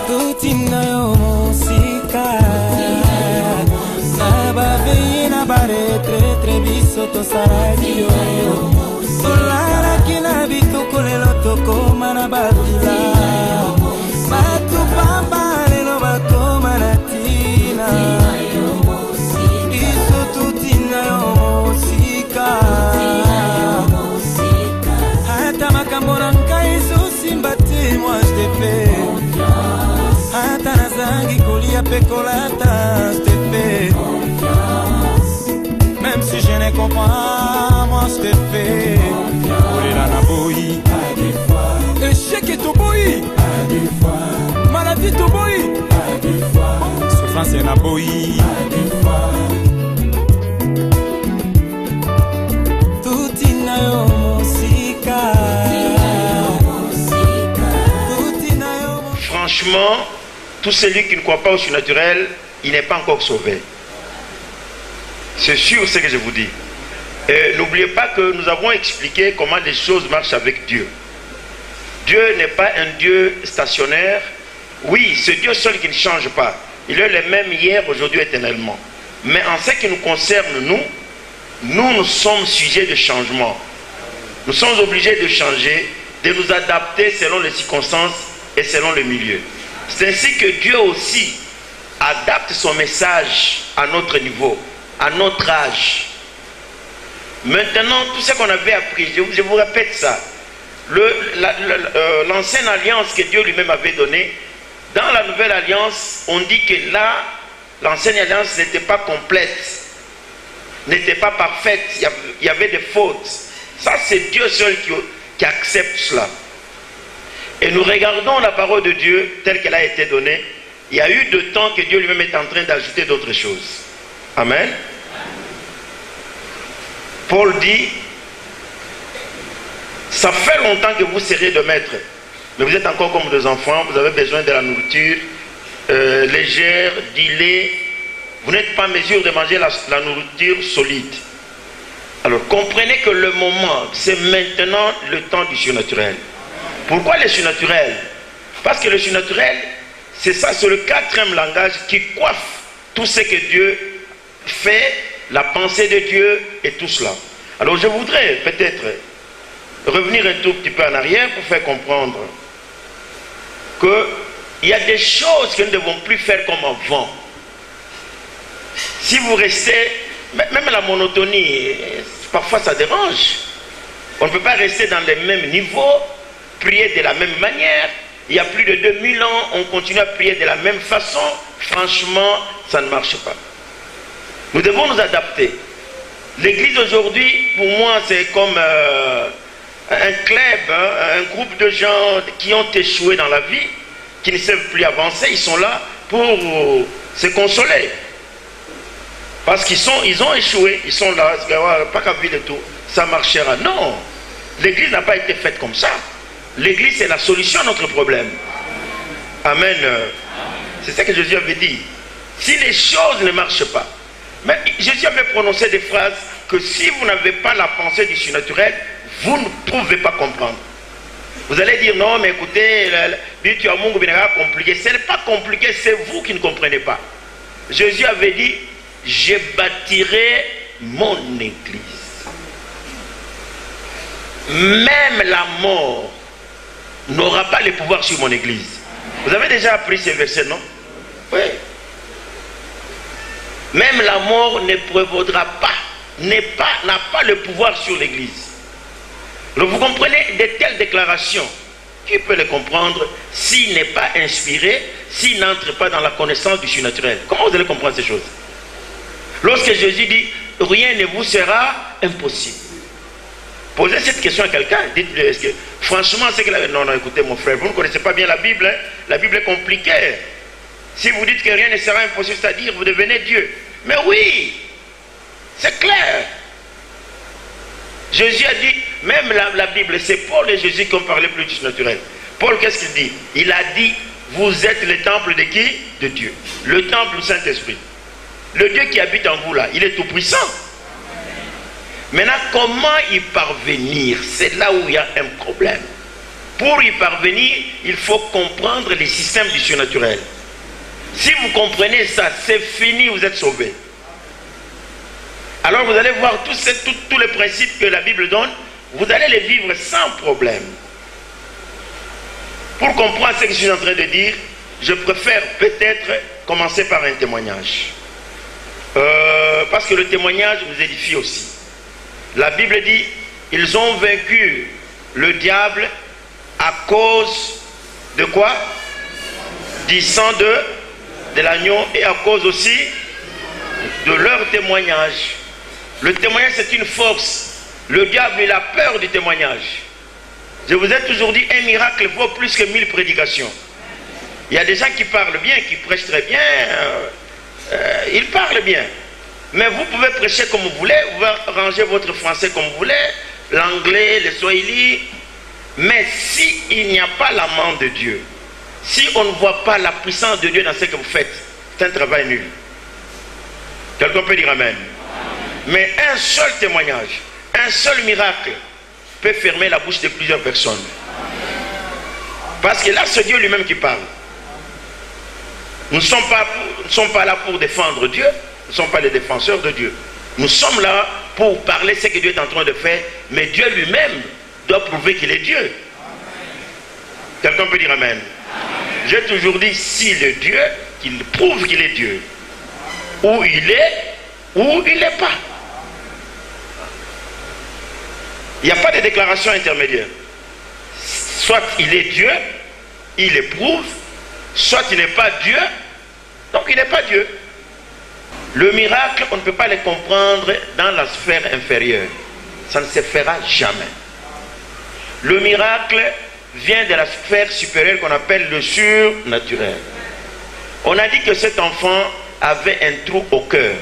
Tutina yo musika Naba veye na bare tre biso to saradio Solara kina bitu kulelo toko mana batila Batu pamba lelo bako manatina Iso tutina yo musika Hata makambona nka iso simbate moi je te fais Hata nazangi kulia pekolata je te fais Même si je ne comprends pas, moi je te fais Olela na boyi Échec et toboyi Maladie toboyi Souffrance et na boyi Tutina yo musika Franchement, tout celui qui ne croit pas au surnaturel, il n'est pas encore sauvé. C'est sûr ce que je vous dis. N'oubliez pas que nous avons expliqué comment les choses marchent avec Dieu. Dieu n'est pas un Dieu stationnaire. Oui, c'est Dieu seul qui ne change pas. Il est le même hier, aujourd'hui, éternellement. Mais en ce qui nous concerne, nous sommes sujets de changement. Nous sommes obligés de changer, de nous adapter selon les circonstances et selon le milieu. C'est ainsi que Dieu aussi adapte son message à notre niveau, à notre âge. Maintenant, tout ce qu'on avait appris, je vous répète ça, l'ancienne alliance que Dieu lui-même avait donnée, dans la nouvelle alliance, on dit que là, l'ancienne alliance n'était pas complète, n'était pas parfaite, il y avait des fautes. Ça, c'est Dieu seul qui accepte cela. Et nous regardons la parole de Dieu telle qu'elle a été donnée. Il y a eu de temps que Dieu lui-même est en train d'ajouter d'autres choses. Amen. Paul dit, ça fait longtemps que vous serez de maître, mais vous êtes encore comme des enfants, vous avez besoin de la nourriture légère, du lait. Vous n'êtes pas en mesure de manger la nourriture solide. Alors comprenez que le moment, c'est maintenant le temps du surnaturel. Pourquoi le surnaturel? Parce que le surnaturel, c'est ça, c'est le quatrième langage qui coiffe tout ce que Dieu fait, la pensée de Dieu et tout cela. Alors je voudrais peut-être revenir un tout petit peu en arrière pour faire comprendre qu'il y a des choses que nous ne devons plus faire comme avant. Si vous restez, même la monotonie, parfois ça dérange. On ne peut pas rester dans les mêmes niveaux, prier de la même manière. Il y a plus de 2000 ans, on continue à prier de la même façon. Franchement, ça ne marche pas. Nous devons nous adapter. L'église aujourd'hui, pour moi, c'est comme un club, un groupe de gens qui ont échoué dans la vie, qui ne savent plus avancer. Ils sont là pour se consoler. Parce qu'ils ont échoué. Ils sont là, pas qu'à vivre et tout. Ça marchera. Non. L'église n'a pas été faite comme ça. L'église, c'est la solution à notre problème. Amen. C'est ça que Jésus avait dit. Si les choses ne marchent pas, mais Jésus avait prononcé des phrases que si vous n'avez pas la pensée du surnaturel, vous ne pouvez pas comprendre. Vous allez dire non, mais écoutez, compliqué. Ce n'est pas compliqué, c'est vous qui ne comprenez pas. Jésus avait dit, je bâtirai mon église. Même la mort n'aura pas le pouvoir sur mon église. Vous avez déjà appris ces versets, non? Oui. Même la mort ne prévaudra pas, n'a pas le pouvoir sur l'église. Donc vous comprenez de telles déclarations, qui peut les comprendre s'il n'est pas inspiré, s'il n'entre pas dans la connaissance du surnaturel? Comment vous allez comprendre ces choses? Lorsque Jésus dit, rien ne vous sera impossible. Posez cette question à quelqu'un, dites-lui, est-ce que franchement, c'est que non, écoutez mon frère, vous ne connaissez pas bien la Bible, hein? La Bible est compliquée. Si vous dites que rien ne sera impossible, c'est-à-dire vous devenez Dieu. Mais oui, c'est clair. Jésus a dit, même la Bible, c'est Paul et Jésus qui ont parlé plus du surnaturel. Paul, qu'est-ce qu'il dit? Il a dit, vous êtes le temple de qui? De Dieu. Le temple du Saint-Esprit. Le Dieu qui habite en vous là, il est tout puissant. Maintenant, comment y parvenir? C'est là où il y a un problème. Pour y parvenir, il faut comprendre les systèmes du surnaturel. Si vous comprenez ça, c'est fini, vous êtes sauvés. Alors vous allez voir tous les principes que la Bible donne, vous allez les vivre sans problème. Pour comprendre ce que je suis en train de dire, je préfère peut-être commencer par un témoignage. Parce que le témoignage vous édifie aussi. La Bible dit, ils ont vaincu le diable à cause de quoi? Du sang de l'agneau et à cause aussi de leur témoignage. Le témoignage, c'est une force. Le diable, il a peur du témoignage. Je vous ai toujours dit, un miracle vaut plus que 1000 prédications. Il y a des gens qui parlent bien, qui prêchent très bien. Ils parlent bien. Mais vous pouvez prêcher comme vous voulez, vous pouvez ranger votre français comme vous voulez, l'anglais, le swahili. Mais s'il n'y a pas la main de Dieu, si on ne voit pas la puissance de Dieu dans ce que vous faites, c'est un travail nul. Quelqu'un peut dire amen. Mais un seul témoignage, un seul miracle peut fermer la bouche de plusieurs personnes. Parce que là, c'est Dieu lui-même qui parle. Nous ne sommes pas là pour défendre Dieu, nous ne sommes pas les défenseurs de Dieu. Nous sommes là pour parler de ce que Dieu est en train de faire, mais Dieu lui-même doit prouver qu'il est Dieu. Quelqu'un peut dire amen. J'ai toujours dit, s'il est Dieu, qu'il prouve qu'il est Dieu. Ou il est, ou il n'est pas. Il n'y a pas de déclaration intermédiaire. Soit il est Dieu, il éprouve, soit il n'est pas Dieu, donc il n'est pas Dieu. Le miracle, on ne peut pas le comprendre dans la sphère inférieure. Ça ne se fera jamais. Le miracle vient de la sphère supérieure qu'on appelle le surnaturel. On a dit que cet enfant avait un trou au cœur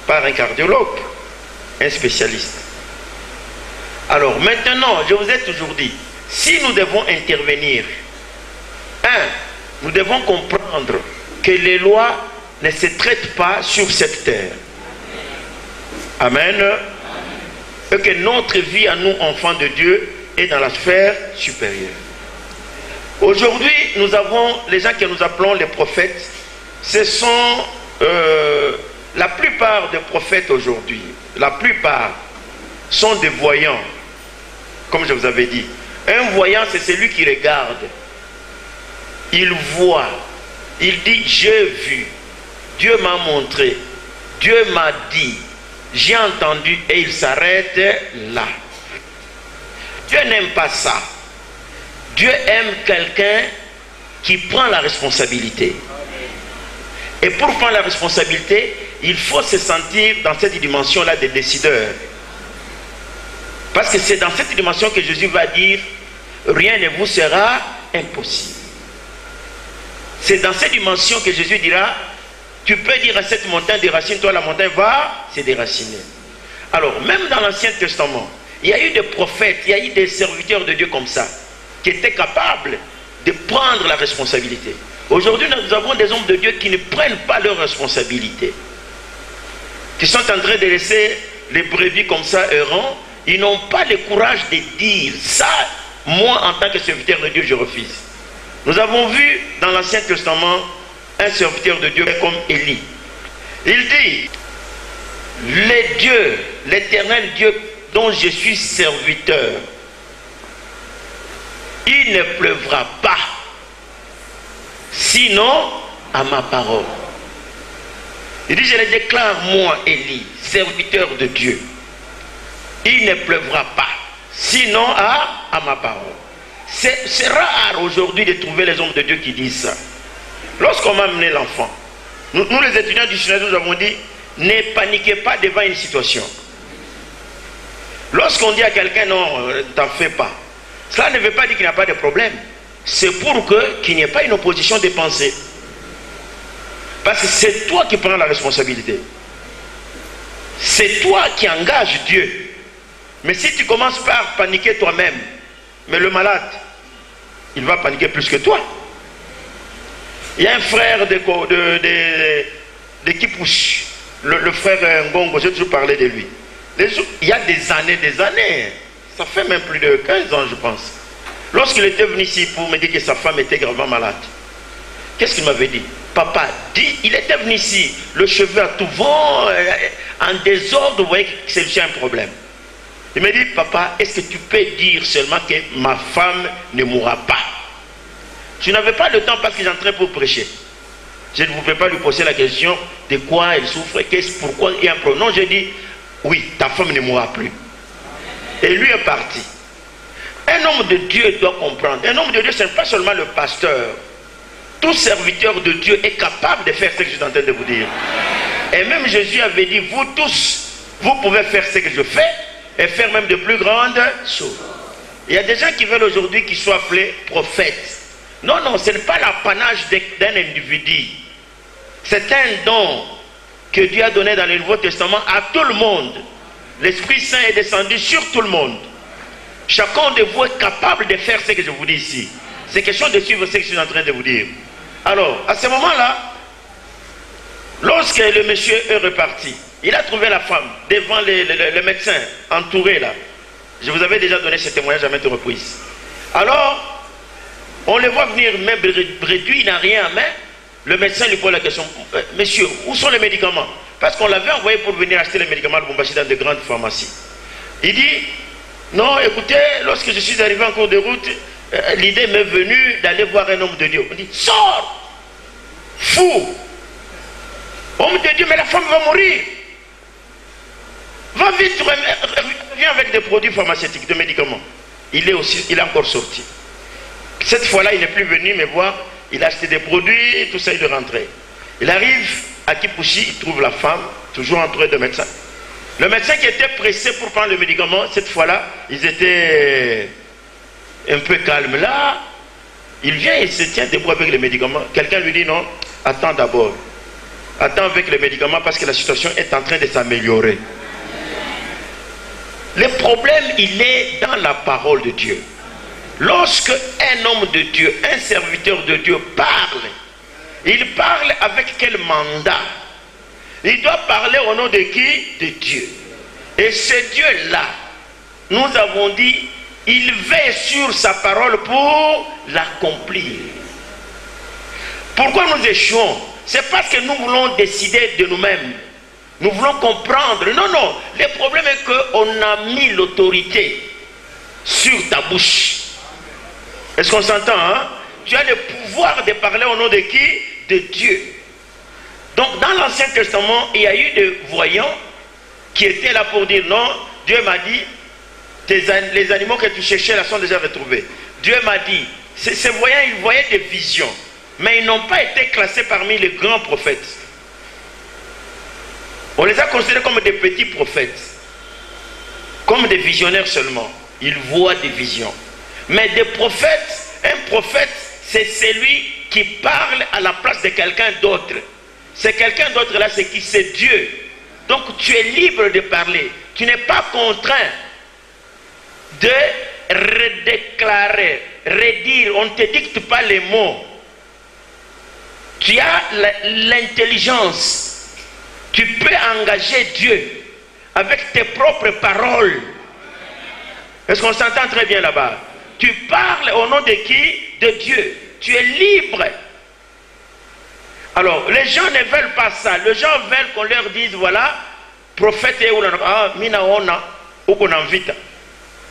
par un cardiologue, un spécialiste. Alors maintenant, je vous ai toujours dit, si nous devons intervenir, nous devons comprendre que les lois ne se traitent pas sur cette terre. Amen. Et que notre vie à nous, enfants de Dieu, est dans la sphère supérieure. Aujourd'hui, nous avons les gens que nous appelons les prophètes. Ce sont la plupart des prophètes aujourd'hui. La plupart sont des voyants. Comme je vous avais dit. Un voyant, c'est celui qui regarde. Il voit. Il dit, j'ai vu. Dieu m'a montré. Dieu m'a dit. J'ai entendu et il s'arrête là. Dieu n'aime pas ça. Dieu aime quelqu'un qui prend la responsabilité. Et pour prendre la responsabilité, il faut se sentir dans cette dimension-là des décideurs. Parce que c'est dans cette dimension que Jésus va dire, rien ne vous sera impossible. C'est dans cette dimension que Jésus dira, tu peux dire à cette montagne déracine-toi, la montagne va se déraciner. Alors, même dans l'Ancien Testament, il y a eu des prophètes, il y a eu des serviteurs de Dieu comme ça, qui étaient capables de prendre la responsabilité. Aujourd'hui, nous avons des hommes de Dieu qui ne prennent pas leur responsabilité, qui sont en train de laisser les brebis comme ça errants. Ils n'ont pas le courage de dire ça, moi en tant que serviteur de Dieu, je refuse. Nous avons vu dans l'Ancien Testament un serviteur de Dieu comme Élie. Il dit, les dieux, l'éternel Dieu dont je suis serviteur, il ne pleuvra pas, sinon à ma parole. Il dit, je le déclare moi, Élie, serviteur de Dieu. Il ne pleuvra pas, sinon à ma parole. C'est rare aujourd'hui de trouver les hommes de Dieu qui disent ça. Lorsqu'on m'a amené l'enfant, nous les étudiants du Sénat, nous avons dit, ne paniquez pas devant une situation. Lorsqu'on dit à quelqu'un, non, t'en fais pas, cela ne veut pas dire qu'il n'y a pas de problème. C'est pour qu'il n'y ait pas une opposition des pensées. Parce que c'est toi qui prends la responsabilité. C'est toi qui engages Dieu. Mais si tu commences par paniquer toi-même, mais le malade, il va paniquer plus que toi. Il y a un frère de Kipouche, le frère Ngongo, j'ai toujours parlé de lui. Il y a des années, ça fait même plus de 15 ans je pense. Lorsqu'il était venu ici pour me dire que sa femme était gravement malade, qu'est-ce qu'il m'avait dit? Papa, il était venu ici, le cheveu à tout vent, en désordre, vous voyez que c'est un problème. Il m'a dit, papa, est-ce que tu peux dire seulement que ma femme ne mourra pas? Je n'avais pas le temps parce que j'entrais pour prêcher. Je ne pouvais pas lui poser la question de quoi elle souffre, pourquoi il y a un problème. Non, j'ai dit, oui, ta femme ne mourra plus. Et lui est parti. Un homme de Dieu doit comprendre. Un homme de Dieu, ce n'est pas seulement le pasteur. Tout serviteur de Dieu est capable de faire ce que je suis en train de vous dire. Et même Jésus avait dit, vous tous, vous pouvez faire ce que je fais et faire même de plus grandes choses. Il y a des gens qui veulent aujourd'hui qu'ils soient appelés prophètes. Non, non, ce n'est pas l'apanage d'un individu. C'est un don que Dieu a donné dans le Nouveau Testament à tout le monde. L'Esprit Saint est descendu sur tout le monde. Chacun de vous est capable de faire ce que je vous dis ici. C'est question de suivre ce que je suis en train de vous dire. Alors, à ce moment-là, lorsque le monsieur est reparti, il a trouvé la femme devant le médecin, entouré là. Je vous avais déjà donné ce témoignage à maintes reprises. Alors, on le voit venir, même réduit, il n'a rien à main. Le médecin lui pose la question, monsieur, où sont les médicaments? Parce qu'on l'avait envoyé pour venir acheter les médicaments à Lubumbashi dans de grandes pharmacies. Il dit, non, écoutez, lorsque je suis arrivé en cours de route, l'idée m'est venue d'aller voir un homme de Dieu. On dit, sors! Fou! Homme de Dieu, mais la femme va mourir. Va vite, viens avec des produits pharmaceutiques, de médicaments. Il est encore sorti. Cette fois-là, il n'est plus venu me voir. Il a acheté des produits, tout ça, il est rentré. Il arrive à Kipushi, il trouve la femme, toujours entourée de médecins. Le médecin qui était pressé pour prendre le médicament, cette fois-là, ils étaient un peu calmes. Là, il vient et se tient debout avec les médicaments. Quelqu'un lui dit non, attends d'abord. Attends avec les médicaments parce que la situation est en train de s'améliorer. Le problème, il est dans la parole de Dieu. Lorsque un homme de Dieu, un serviteur de Dieu parle, il parle avec quel mandat? Il doit parler au nom de qui? De Dieu. Et ce Dieu-là, nous avons dit, il veille sur sa parole pour l'accomplir. Pourquoi nous échouons? C'est parce que nous voulons décider de nous-mêmes. Nous voulons comprendre. Non, non. Le problème est qu'on a mis l'autorité sur ta bouche. Est-ce qu'on s'entend, hein? Tu as le pouvoir de parler au nom de qui? De Dieu. Donc dans l'Ancien Testament, il y a eu des voyants qui étaient là pour dire non, Dieu m'a dit, les animaux que tu cherchais là sont déjà retrouvés. Dieu m'a dit, ces voyants, ils voyaient des visions, mais ils n'ont pas été classés parmi les grands prophètes. On les a considérés comme des petits prophètes, comme des visionnaires seulement. Ils voient des visions. Mais des prophètes, un prophète, c'est celui qui parle à la place de quelqu'un d'autre. C'est quelqu'un d'autre là, c'est qui? C'est Dieu. Donc tu es libre de parler. Tu n'es pas contraint de redéclarer, redire. On ne te dicte pas les mots. Tu as l'intelligence. Tu peux engager Dieu avec tes propres paroles. Est-ce qu'on s'entend très bien là-bas? Tu parles au nom de qui? De Dieu. Tu es libre. Alors, les gens ne veulent pas ça. Les gens veulent qu'on leur dise, voilà, prophète et ah, minaona, ou qu'on invite.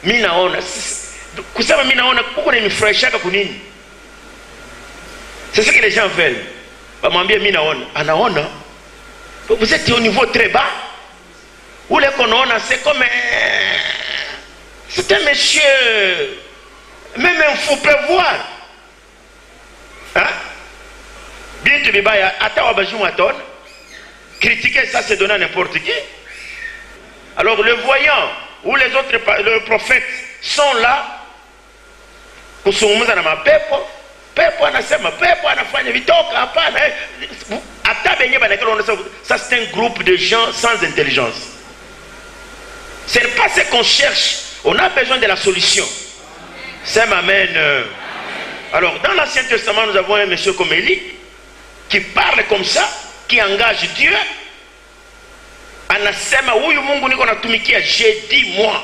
Minaona. Kusama minaona, ou qu'on est freshaka kunini. C'est ce que les gens veulent. Bamambia minaona. Anaona. Vous êtes au niveau très bas. Ou les konaona, c'est comme c'est un monsieur. Même un fou peut voir. Hein? Bien tu bibaya, critiquer ça, c'est donner à n'importe qui. Alors le voyant ou les autres les prophètes sont là. Ça c'est un groupe de gens sans intelligence. Ce n'est pas ce qu'on cherche. On a besoin de la solution. C'est amen. Alors dans l'Ancien Testament, nous avons un monsieur comme Élie qui parle comme ça, qui engage Dieu. Anasema huyu Mungu niko natumikia, j'ai dit moi.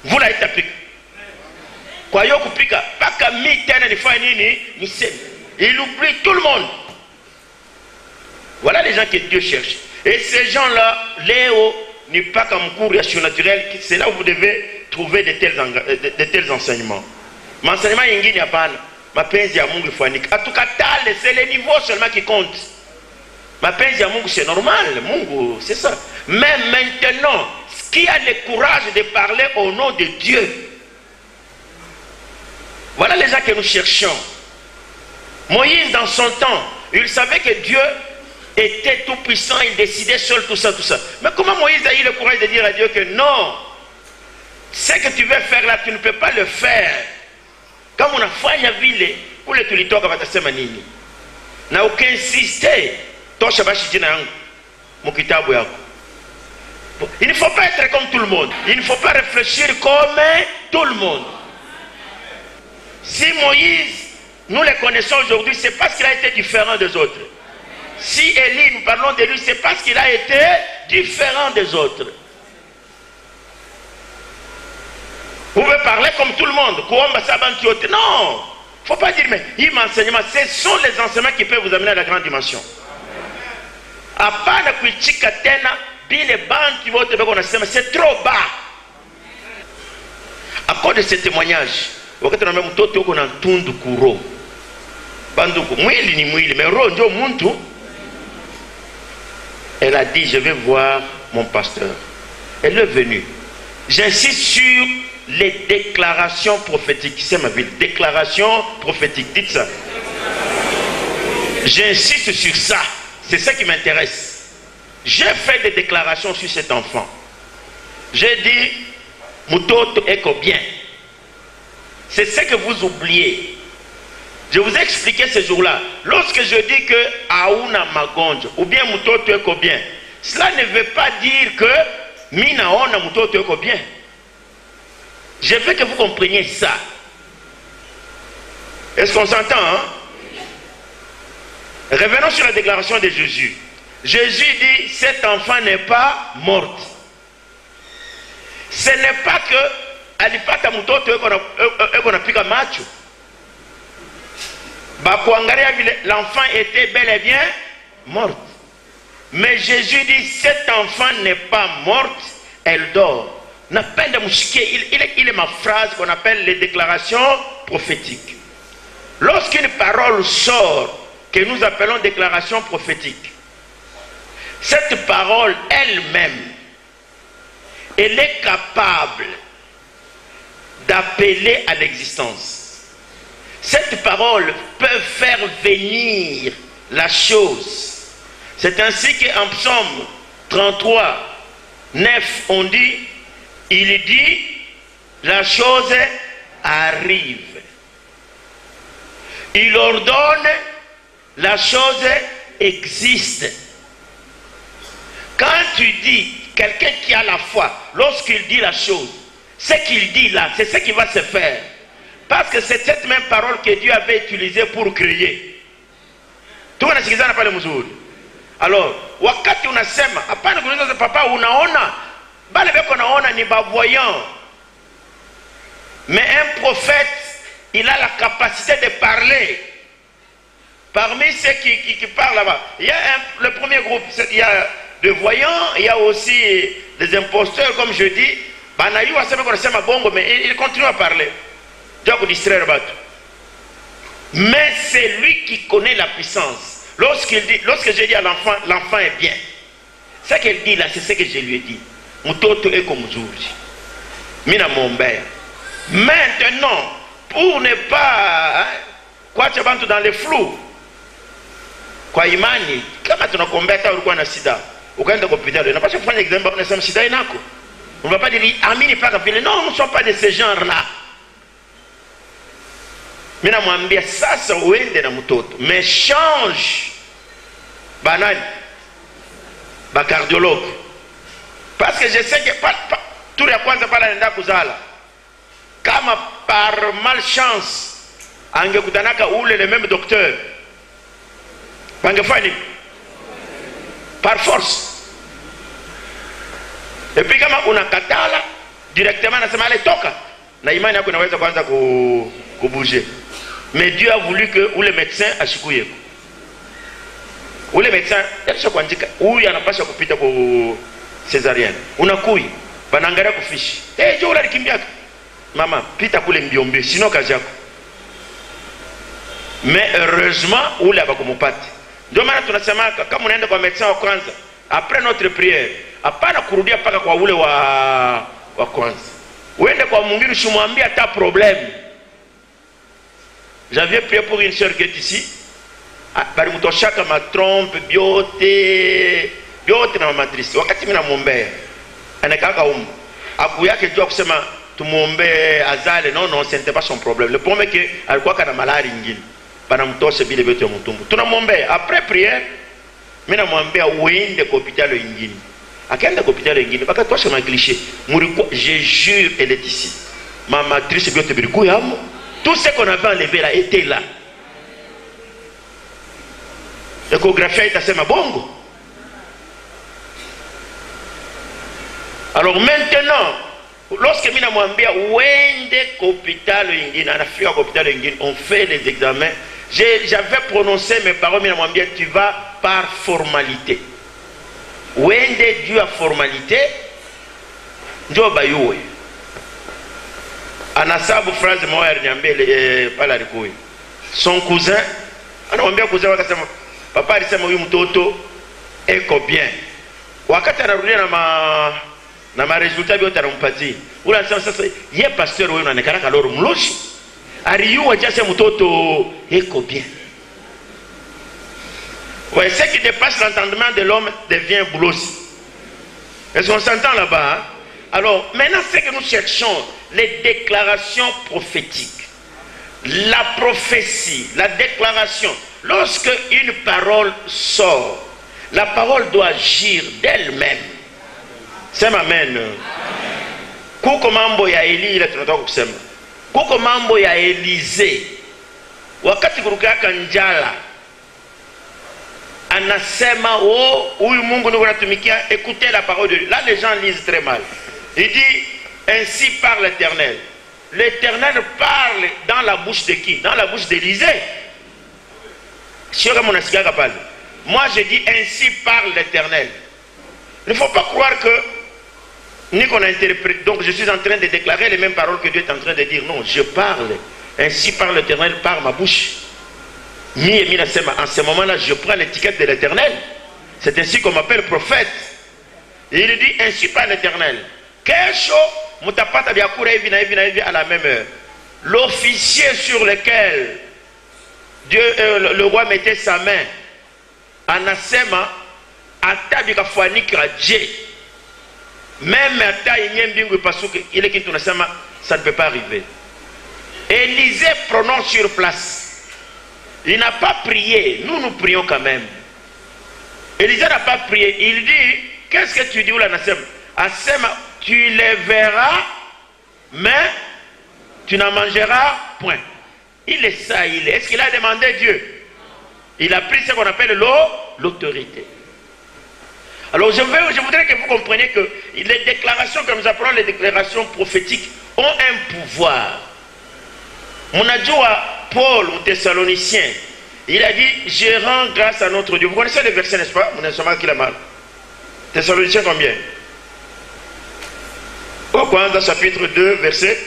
Vous l'avez tapé. Kwa hiyo kupika paka mi tena nifanye nini? Niseme. Il oublie tout le monde. Voilà les gens que Dieu cherche. Et ces gens-là, Léo, n'est pas comme cours surnaturel, c'est là où vous devez trouver de tels enseignements. Mais enseignement yingine n'y a pas. Mapenzi ya Mungu ifanika. En tout cas, c'est le niveau seulement qui compte. Mapenzi ya Mungu c'est normal. Mungu, c'est ça. Mais maintenant, qui a le courage de parler au nom de Dieu? Voilà les gens que nous cherchons. Moïse, dans son temps, il savait que Dieu était tout puissant, il décidait seul tout ça, tout ça. Mais comment Moïse a eu le courage de dire à Dieu que non, ce que tu veux faire là, tu ne peux pas le faire. Comme on a fait une ville, où les tulitoka vatasema nini? Na ukinsiste, tosha bashi jina yangu, mukitabu yako. Il ne faut pas être comme tout le monde. Il ne faut pas réfléchir comme tout le monde. Si Moïse, nous le connaissons aujourd'hui, c'est parce qu'il a été différent des autres. Si Élie, nous parlons de lui, c'est parce qu'il a été différent des autres. Vous pouvez parler comme tout le monde. Non, il ne faut pas dire, mais il m'enseignement. Ce sont les enseignements qui peuvent vous amener à la grande dimension. C'est trop bas. À cause de ce témoignage, elle a dit, je vais voir mon pasteur. Elle est venue. J'insiste sur les déclarations prophétiques. C'est ma ville. Déclarations prophétiques. Dites ça. J'insiste sur ça. C'est ça qui m'intéresse. J'ai fait des déclarations sur cet enfant. J'ai dit, Mutoto eko bien. C'est ce que vous oubliez. Je vous ai expliqué ce jour-là. Lorsque je dis que Aouna Magonjo ou bien Mutoto eko bien, cela ne veut pas dire que Mina ona Mutoto eko bien. Je veux que vous compreniez ça. Est-ce qu'on s'entend, hein? Revenons sur la déclaration de Jésus. Jésus dit, cet enfant n'est pas mort. Ce n'est pas que alipata Mutoto eko na pika macho. L'enfant était bel et bien mort. Mais Jésus dit, cet enfant n'est pas mort, elle dort. Il est ma phrase qu'on appelle les déclarations prophétiques. Lorsqu'une parole sort, que nous appelons déclaration prophétique, cette parole elle-même, elle est capable d'appeler à l'existence. Cette parole peut faire venir la chose. C'est ainsi qu'en Psaume 33, 9, on dit, il dit, la chose arrive. Il ordonne, la chose existe. Quand tu dis, quelqu'un qui a la foi, lorsqu'il dit la chose, ce qu'il dit là, c'est ce qui va se faire. Parce que c'est cette même parole que Dieu avait utilisée pour créer. Tout le monde n'a pas le muzuri. Alors, wakati unasema, hapana kuuliza papa unaona, bale beko naona ni bavoyant. Mais un prophète, il a la capacité de parler. Parmi ceux qui parlent là-bas, il y a le premier groupe, il y a des voyants, il y a aussi des imposteurs, comme je dis. Mais il continue à parler. Mais c'est lui qui connaît la puissance. Lorsque je dis à l'enfant, l'enfant est bien. Ce qu'elle dit là, c'est ce que je lui ai dit. Mutoto eko mzuri. Mina mombea. Maintenant, pour ne pas quoi tu vas dans les flous. Kwa imani, kama tunakuombea hata ulikuwa na sida, ukaenda kwa hospitali, unapaswa kufanya examen unasema sida inako. On ne va pas dire amini paka vile. Non, nous ne sommes pas de ce genre-là. Mina mwambia sasa uende na mtoto, mais change banani ba cardiologue, parce que je sais que tout ya kwanza pala anaenda kuzala, kama par malchance angekutanaka ule le même docteur, bangefanya par force. Et puis kama unakatala directement nasema ale toka, na imani yako inaweza kwanza kubouger. Mais Dieu a voulu que ule médecin ashikuye. Ule médecin yalisha kuandika huyu anapaswa kupita kwa césarienne. Unakui banaangalia kufishi. Jo unakimbia. Mama pita kule mbiombe sino kazi yako. Mais heureusement ule abakumupata. Ndio maana tunasema kama unaenda kwa médecin wa kwanza après notre prière, hapana kurudia paka kwa ule wa kwanza. Uende kwa mwingine usimwambie hata problème. J'avais prié pour une sœur qui est ici. Bari mutoshaka ma trompe biote na matrice. Wakati mimi namuombea anakaka aku yake jua kusema tumuombe azale. Non, ce n'était pas son problème. Le problème est que alikuwa kana malaria nyingine. Bana mtoshe bile biote ya mtumbu. Tunamwombea après prière. Mimi namwambia uende kwa hospitali nyingine. Akaenda kwa hospitali nyingine baka tosha ma cliché. Muriko je jure elle est ici. Ma matrice biote biliku yamo. Tout ce qu'on avait enlevé là était là. L'échographie est assez bongo. Alors maintenant, lorsque mina mwambia uende hôpital ingine, anafika hôpital ingine, on fait les examens. J'avais prononcé mes paroles, mina mwambia tu vas par formalité. Uende dû à formalité, ndio bayuwe. Anasabu phrase moja aliniambia pale alikuwa. Son cousin anamwambia cousin wake sema papa alisema huyu mtoto eko bien. Wakati anarudia na ma resultat yote anampatia. Ule anasema sasa ye pasteur wewe unaonekana kaloro mloshi. Aliyua jase mtoto eko bien. Ouais, ce qui dépasse l'entendement de l'homme devient boulosi. Est-ce qu'on s'entend là-bas? Hein? Alors, maintenant, c'est que nous cherchons les déclarations prophétiques. La prophétie, la déclaration. Lorsque une parole sort, la parole doit agir d'elle-même. C'est ma amen. Kuko mambo ya Eli ile tunataka kusema. Kuko mambo ya Elize. Wakati kurukaka njala anasema huyu Mungu ndio anatumikia, écoutez la parole de Dieu. Là les gens lisent très mal. Il dit ainsi parle l'Éternel. L'Éternel parle dans la bouche de qui? Dans la bouche d'Élisée. Moi je dis ainsi parle l'Éternel. Il ne faut pas croire que ni qu'on interprète. Donc je suis en train de déclarer les mêmes paroles que Dieu est en train de dire. Non, je parle. Ainsi parle l'Éternel par ma bouche. En ce moment-là, je prends l'étiquette de l'Éternel. C'est ainsi qu'on m'appelle prophète. Et il dit ainsi parle l'Éternel. À la même heure. L'officier sur lequel Dieu, le roi mettait sa main, anasema atabika fuanika Dieu. Même ata inyembingu pasuke ile kitu nasema ça ne peut pas arriver. Élisée prononce sur place. Il n'a pas prié. Nous prions quand même. Élisée n'a pas prié. Il dit, qu'est-ce que tu dis ou la Nasem? Asema, tu les verras, mais tu n'en mangeras point. Il est ça, il est. Est-ce qu'il a demandé Dieu? Il a pris ce qu'on appelle l'autorité. Alors je voudrais que vous compreniez que les déclarations que nous appelons les déclarations prophétiques ont un pouvoir. Monadjoua Paul ou Thessalonicien, il a dit je rends grâce à notre Dieu. Vous connaissez le verset, n'est-ce pas? Vous n'avez pas qu'il a mal. Thessaloniciens combien? Au Kwanzaa chapitre 2 verset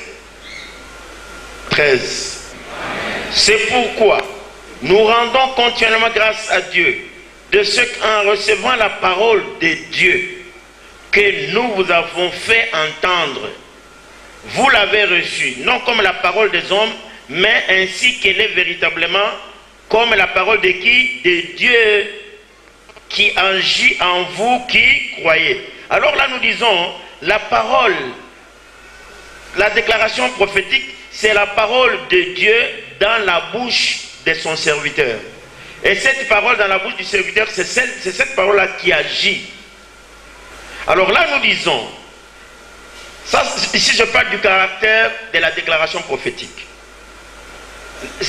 13. C'est pourquoi nous rendons continuellement grâce à Dieu de ce qu'en recevant la parole de Dieu que nous vous avons fait entendre, vous l'avez reçue, non comme la parole des hommes, mais ainsi qu'elle est véritablement comme la parole de qui? De Dieu qui agit en vous qui croyez. Alors là nous disons, la parole, la déclaration prophétique, c'est la parole de Dieu dans la bouche de son serviteur. Et cette parole dans la bouche du serviteur, c'est cette parole-là qui agit. Alors là nous disons, ça, ici je parle du caractère de la déclaration prophétique.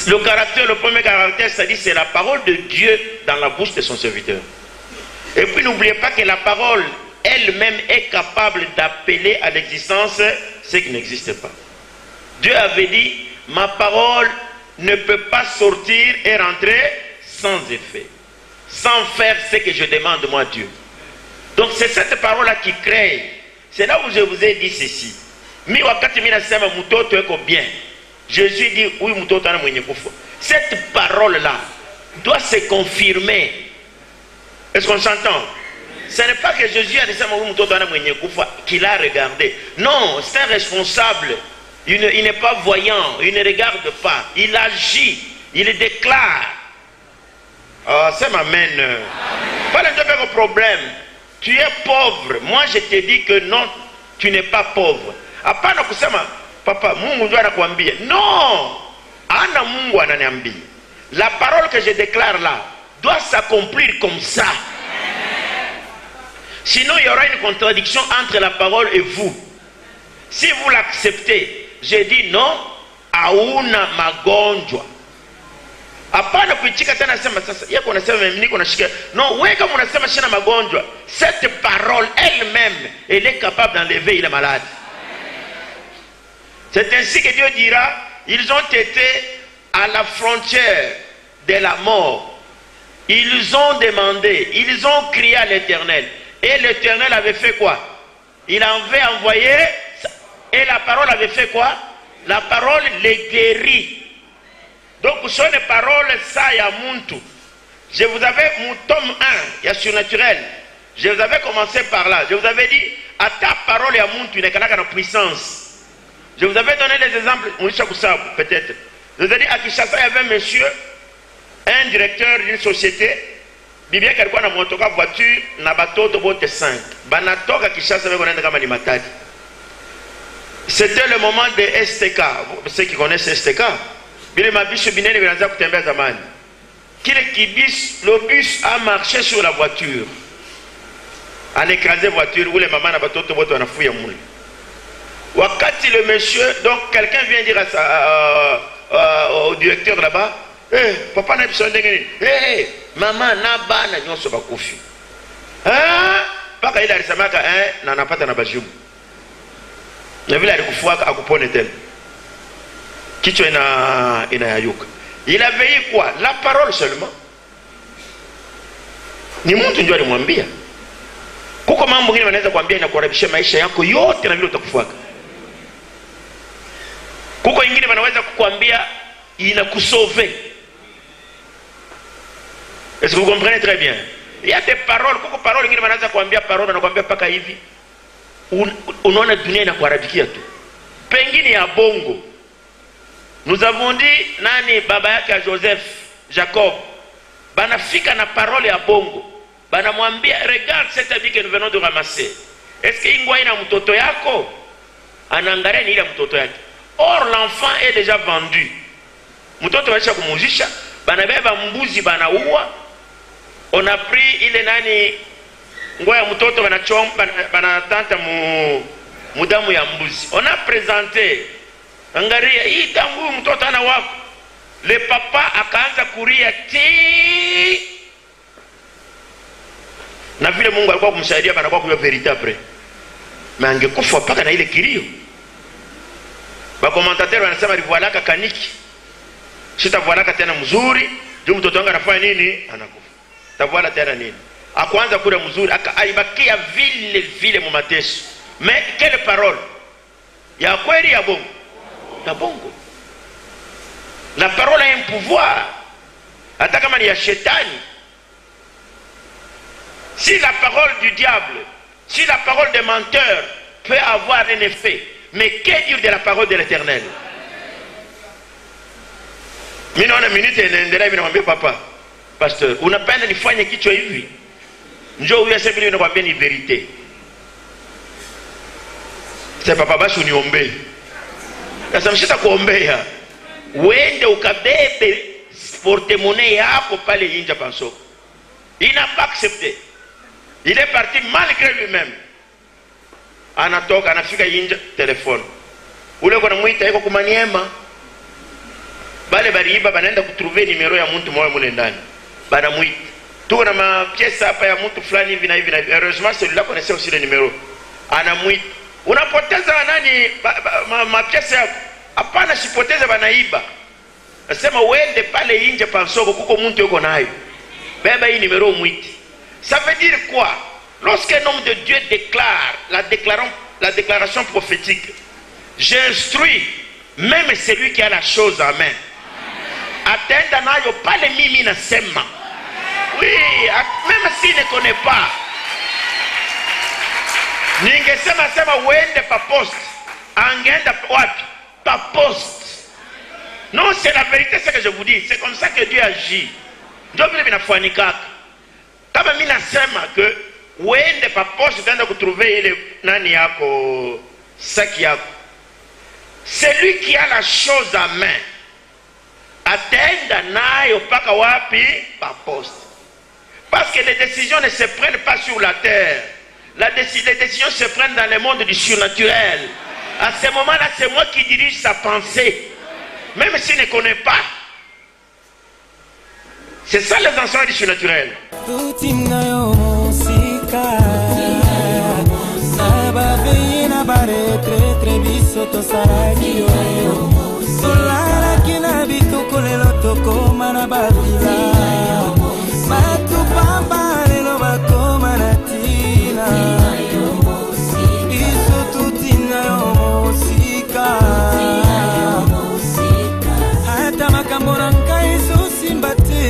Le premier caractère, c'est-à-dire c'est la parole de Dieu dans la bouche de son serviteur. Et puis n'oubliez pas que la parole elle-même est capable d'appeler à l'existence ce qui n'existe pas. Dieu avait dit, ma parole ne peut pas sortir et rentrer sans effet, sans faire ce que je demande moi Dieu. Donc c'est cette parole-là qui crée. C'est là où je vous ai dit ceci. Mi wakati mina sema mutoto eko bien. Jésus dit, oui mutoto ana mwenye kufa. Cette parole-là doit se confirmer. Est-ce qu'on s'entend? Ce n'est pas que Jésus a dit ça qu'il a regardé. Non, c'est un responsable. Il n'est pas voyant, il ne regarde pas. Il agit, il déclare. Ça m'amène. Pas le problème. Tu es pauvre. Moi, je te dis que non, tu n'es pas pauvre. Apana kusema, papa, Mungu ndio anakuambia. Non, ana Mungu ananiambia. La parole que je déclare là doit s'accomplir comme ça. Sinon, il y aura une contradiction entre la parole et vous. Si vous l'acceptez, j'ai dit non, hauna magonjwa. Hapana kuitika tena sema sasa, yeye kunasema mimi niko nashika. Non, wewe kama unasema sina magonjwa, cette parole elle-même, elle est capable d'enlever les malades. C'est ainsi que Dieu dira, ils ont été à la frontière de la mort. Ils ont demandé, ils ont crié à l'Éternel. Et l'Éternel avait fait quoi? Il avait envoyé, et la parole avait fait quoi? La parole les guérit. Donc, sur les paroles, ça y a muntu. Je vous avais, mon tome 1, il y a surnaturel. Je vous avais commencé par là. Je vous avais dit, à ta parole, il y a muntu, il n'y a qu'à puissance. Je vous avais donné des exemples, peut-être. Je vous ai dit, à Kinshasa, il y avait un monsieur, un directeur d'une société. Bibia kalikuwa na motoka voiture na batoto bote 5. Banatoka Kinshasa beko nenda kama ni Matadi. C'était le moment de STK. Ceux qui connaissent STK, bile mabisho binene bilanza kutembea zamani. Kile kibis, le bus a marché sur la voiture. En écrasé voiture où les mamans na batoto bote wanafuya mule. Wakati le monsieur, donc quelqu'un vient dire au directeur là-bas, hey, papa n'a besoin de gagner. Hey, maman n'a pas na nyonso bakufi. Ah, paka ila alisamaka na napata na bajumu. Na vile alikufuaka akupone tena. Kichwa inayayuka. Il avait eu quoi? La parole seulement. Ni mtu ndio alimwambia. Kuko mambo mengine wanaweza kuambia inakuharibisha maisha yako yote na vile utakufuaka. Kuko ingine wanaweza kukuambia inakusauver. Est-ce que vous comprenez très bien? Il y a des paroles, kuko paroles ingine wanaweza kuambia parole anakuambia paka hivi. Unaona dunia inakuharibikia tu. Pengine ya bongo. Nous avons dit nani baba yake Joseph, Jacob. Banafika na parole ya bongo. Banamwambia regarde cette habit que nous venons de ramasser. Est-ce que ingwa ina mtoto yako? Anaangalia ni ile mtoto yake. Or l'enfant est déjà vendu. Mtoto waisha kumuzisha, banabeba mbuzi banaua. On a pris ile nani ngoya mtoto banachomba banatanta mudamu ya mbuzi. On a présenté angaria hii tangu mtoto ana wako. Le papa akaanza kuria ti. Na vile Mungu alikuwa kumsaidia banakuwa kuyo verite après. Mais angekufa paka na ile kilio. Ba commentateur wanasema alivualaka kaniki. Sitavualaka tena mzuri, juu mtoto wangu anafanya nini? Anakufa. Tavuala tena nini? Akaanza kula mzuri, akaibakia vile mu mateso. Mais quelle parole? Ya kweli ya bongo? Ya bongo. La parole a un pouvoir. Hata kama ni ya shetani. Si la parole du diable, si la parole des menteurs peut avoir un effet, mais que dire de la parole de l'Éternel? Mimi naona minute inaendelea hivi, namwambia papa, pastor, unapenda nifanye kichwa hivi? Njoo huyu aseme mimi nakwambia ni verite. Sasa papa basi uniombee. Sasa mshita kuombea. Uende ukabebe porte-monnaie yako pale nje pansoko. Il n'a pas accepté. Il est parti malgré lui-même. Anatoka, anafika nje, telefone. Ule kwa namuita yuko kumaniema. Bale bariiba banaenda kutrouver numero ya mtu mmoja mule ndani. Banamuita. Tuko na mapiesa hapa ya mtu fulani hivi na hivi na hivi. Heureusement celui-là connaissait aussi le numéro. Anamuita. Unapoteza nani mapiesa yako? Hapana sipoteze banaiba. Nasema uende pale inje pa soko kuko muntu yuko nayo. Beba hii numéro mwiti. Ça veut dire quoi? Lorsqu'un homme de Dieu déclare la déclaration prophétique, j'instruis même celui qui a la chose en main. Atenda nayo pale mimi nasema. Oui, même s'il ne connaît pas. Ningesema sema uende pa poste. Angenda wapi? Pa poste. Non, c'est la vérité ce que je vous dis. C'est comme ça que Dieu agit. Ndio vile vinafanikaka. Kama mimi nasema que uende pa poste utaenda kutrouver ile nani yako saki yako. Celui qui a la chose en main atenda nayo paka wapi? Pa poste. Parce que les décisions ne se prennent pas sur la terre. Les décisions se prennent dans le monde du surnaturel. À ce moment-là, c'est moi qui dirige sa pensée. Même s'il ne connaît pas. C'est ça les enseignements du surnaturel.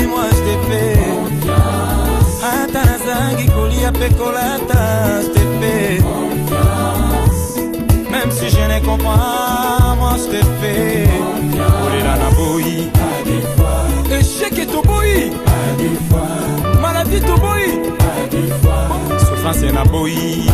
Moi je te fais hata nazangi kolia pekolata je te fais même si je ne comprends moi je te fais olela na boyi échec et toboyi maladie toboyi souffrance na boyi